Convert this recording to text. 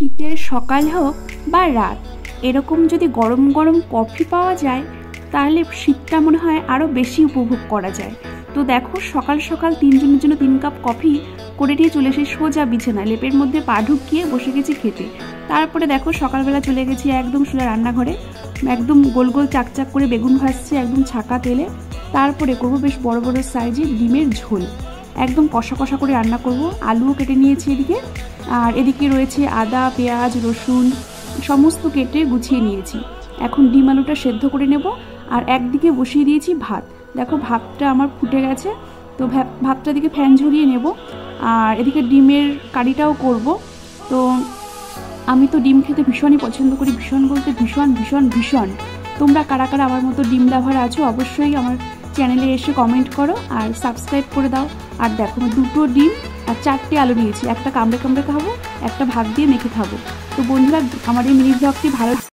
শীতের সকাল হোক বা রাত, এরকম যদি গরম গরম কফি পাওয়া যায় তাহলে শীতটা মনে হয় আরও বেশি উপভোগ করা যায়। তো দেখো সকাল সকাল তিনজনের জন্য 3 কাপ কফি করে নিয়ে চলে এসে সোজা বিছানায় লেপের মধ্যে পা ঢুকিয়ে বসে গেছি খেতে। তারপরে দেখো সকালবেলা চলে গেছি একদম সোজা রান্নাঘরে, একদম গোল গোল চাকচাক করে বেগুন ভাজছে একদম ছাকা তেলে। তারপরে করবো বেশ বড় বড় সাইজে ডিমের ঝোল, একদম কষা কষা করে রান্না করব। আলুও কেটে নিয়েছি এদিকে, আর এদিকে রয়েছে আদা পেঁয়াজ রসুন সমস্ত কেটে গুছিয়ে নিয়েছি। এখন ডিম আলুটা সেদ্ধ করে নেব, আর একদিকে বসিয়ে দিয়েছি ভাত। দেখো ভাতটা আমার ফুটে গেছে, তো ভাতটা দিকে ফ্যান ঝরিয়ে নেব। আর এদিকে ডিমের কারিটাও করব। তো আমি তো ডিম খেতে ভীষণই পছন্দ করি, ভীষণ বলতে ভীষণ ভীষণ ভীষণ। তোমরা কারা কারা আমার মতো ডিম লাভার আছো অবশ্যই আমার চ্যানেলে এসে কমেন্ট করো আর সাবস্ক্রাইব করে দাও। আর দেখো আমি 2টো ডিম আর 4টে আলু নিয়েছি, একটা কামড়ে কামড়ে খাবো, একটা ভাত দিয়ে মেখে খাবো। তো বন্ধুরা আমার এই মিনি ব্লগটি ভালো